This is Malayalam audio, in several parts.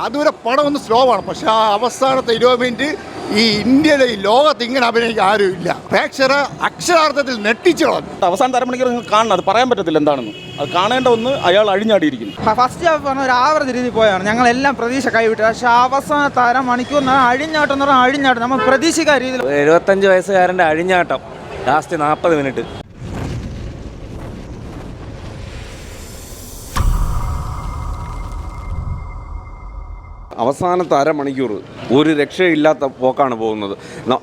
അതുവരെ പടം ഒന്ന് സ്ലോ ആണ്, പക്ഷെ ആ അവസാനത്തെ 20 മിനിറ്റ് ഈ ഇന്ത്യയിലെ ഈ ലോകത്ത് ഇങ്ങനെ അഭിനയിക്കാൻ ആരുമില്ല. പ്രേക്ഷകരെ അക്ഷരാർത്ഥത്തിൽ നെട്ടിച്ചു കളഞ്ഞു. അവസാനത്തെ അരമണിക്കൂർ നിങ്ങൾ കാണണം, അത് പറയാൻ പറ്റത്തില്ല എന്താണെന്ന്. അത് കാണേണ്ട ഒന്ന് അയാൾ അഴിഞ്ഞാടിയിരിക്കുന്നു. ഫസ്റ്റ് ഹാഫ് പറഞ്ഞ ഒരു ആവറേജ് രീതിയിൽ പോയാണ്, ഞങ്ങളെല്ലാം പ്രതീക്ഷ കൈവിട്ടു. പക്ഷെ അവസാനത്തെ അരമണിക്കൂർ അഴിഞ്ഞാട്ടം എന്ന് പറഞ്ഞാൽ അഴിഞ്ഞാട്ടം നമ്മൾ പ്രതീക്ഷിക്കാത്ത രീതിയിൽ. 75 വയസ്സുകാരൻ്റെ അഴിഞ്ഞാട്ടം ലാസ്റ്റ് 40 മിനിറ്റ്. അവസാനത്തെ അരമണിക്കൂർ ഒരു രക്ഷയില്ലാത്ത പോക്കാണ് പോകുന്നത്.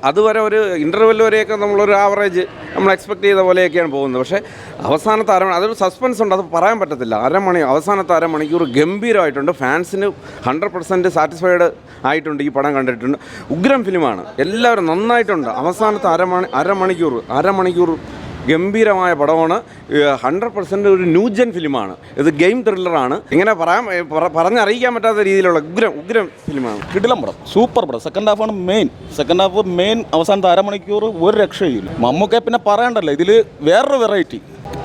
അതുവരെ ഒരു ഇൻ്റർവെൽ വരെയൊക്കെ നമ്മളൊരു ആവറേജ് നമ്മൾ എക്സ്പെക്ട് ചെയ്ത പോലെയൊക്കെയാണ് പോകുന്നത്. പക്ഷേ അവസാനത്തെ അതൊരു സസ്പെൻസ് ഉണ്ട്, അത് പറയാൻ പറ്റത്തില്ല. അവസാനത്തെ അരമണിക്കൂർ ഗംഭീരമായിട്ടുണ്ട്. ഫാൻസിന് 100% സാറ്റിസ്ഫൈഡ് ആയിട്ടുണ്ട്. ഈ പടം കണ്ടിട്ടുണ്ട്. ഉഗ്രം ഫിലിമാണ്, എല്ലാവരും നന്നായിട്ടുണ്ട്. അവസാനത്തെ അരമണിക്കൂർ ഗംഭീരമായ പടമാണ്. 100% ഒരു ന്യൂജൻ ഫിലിമാണ്. ഇത് ഗെയിം ത്രില്ലറാണ്. ഇങ്ങനെ പറഞ്ഞറിയിക്കാൻ പറ്റാത്ത രീതിയിലുള്ള ഉഗ്രം ഫിലിമാണ്. കിടിലം പടം, സൂപ്പർ പടം. സെക്കൻഡ് ഹാഫാണ് മെയിൻ. അവസാനത്തെ അരമണിക്കൂർ ഒരു രക്ഷയില്ല. മമ്മൂക്കെ പിന്നെ പറയണ്ടല്ലോ, ഇതിൽ വേറൊരു വെറൈറ്റി.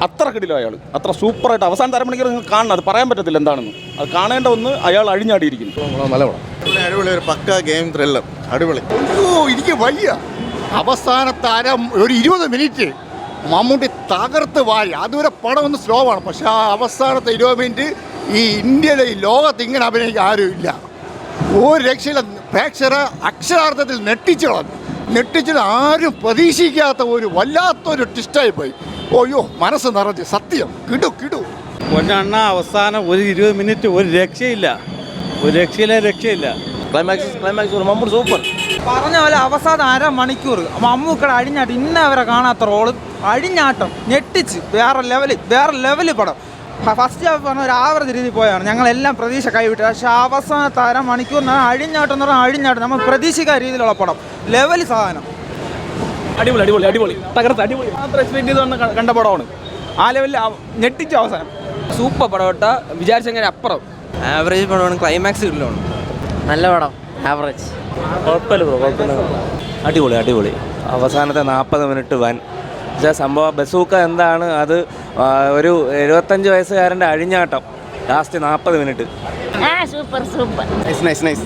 അത്ര കിടിലം അയാൾ, അത്ര സൂപ്പറായിട്ട്. അവസാനത്തെ അരമണിക്കൂർ നിങ്ങൾ കാണണം, അത് പറയാൻ പറ്റത്തില്ല എന്താണെന്ന്. അത് കാണേണ്ട ഒന്ന് അയാൾ അഴിഞ്ഞാടിയിരിക്കുന്നു. നല്ല പടം, അടിപൊളി, ഒരു പക്ക ഗെയിം ത്രില്ലർ, അടിപൊളി. എനിക്ക് വയ്യ. അവസാനത്തെ ഒരു 20 മിനിറ്റ് മമ്മൂട്ടി തകർത്ത് വാരി. അതുവരെ പടം ഒന്ന് സ്ലോ ആണ്, പക്ഷെ ആ അവസാനത്തെ 20 മിനിറ്റ് ഈ ഇന്ത്യയിലെ ഈ ലോകത്ത് ഇങ്ങനെ അഭിനയിക്കാൻ ആരുമില്ല. ഒരു രക്ഷയില്ല. പ്രേക്ഷകരെ അക്ഷരാർത്ഥത്തിൽ നെട്ടിച്ചു കളഞ്ഞു. ആരും പ്രതീക്ഷിക്കാത്ത ഒരു വല്ലാത്തൊരു ട്വിസ്റ്റായി പോയി. ഓയ്യോ, മനസ്സ് നിറഞ്ഞ് സത്യം. കിടു ഒരെണ്ണ അവസാനം ഒരു 20 മിനിറ്റ് ഒരു രക്ഷയില്ല. Climax Mammootty super. പറഞ്ഞ പോലെ അവസാനം അരമണിക്കൂർ മമ്മൂക്കടെ അഴിഞ്ഞാട്ടം, ഇന്നവരെ കാണാത്ത റോള്, അഴിഞ്ഞാട്ടം ഞെട്ടിച്ച് വേറെ ലെവല് പടം. ഫസ്റ്റ് ഹാഫ് പറഞ്ഞ ഒരു ആവറേജ് രീതിയിൽ പോയാണ്, ഞങ്ങളെല്ലാം പ്രതീക്ഷ കൈവിട്ടു. പക്ഷെ അവസാനത്തെ അരമണിക്കൂർ അഴിഞ്ഞാട്ടം എന്ന് പറഞ്ഞാൽ അഴിഞ്ഞാട്ടം നമ്മൾ പ്രതീക്ഷിക്കാത്ത രീതിയിലുള്ള പടം. ലെവല് സാധനം. അടിപൊളി തകർത്ത് അടിപൊളി. മാത്രം എക്സ്പെക്ട് ചെയ്ത് കണ്ട പടമാണ്. ആ ലെവലിൽ ഞെട്ടിച്ചു അവസാനം. സൂപ്പർ പടം കേട്ടോ, വിചാരിച്ചങ്ങനെ അപ്പുറം. ആവറേജ് പടമാണ്, ക്ലൈമാക്സ് കിട്ടില്ലാണ്. നല്ല പടം, ആവറേജ്. അടിപൊളി. അവസാനത്തെ 40 മിനിറ്റ് വൻ സംഭവം. ബസൂക്ക എന്താണ് അത്, ഒരു 75 വയസ്സുകാരൻ്റെ അഴിഞ്ഞാട്ടം ലാസ്റ്റ് 40 മിനിറ്റ്. സൂപ്പർ. നൈസ്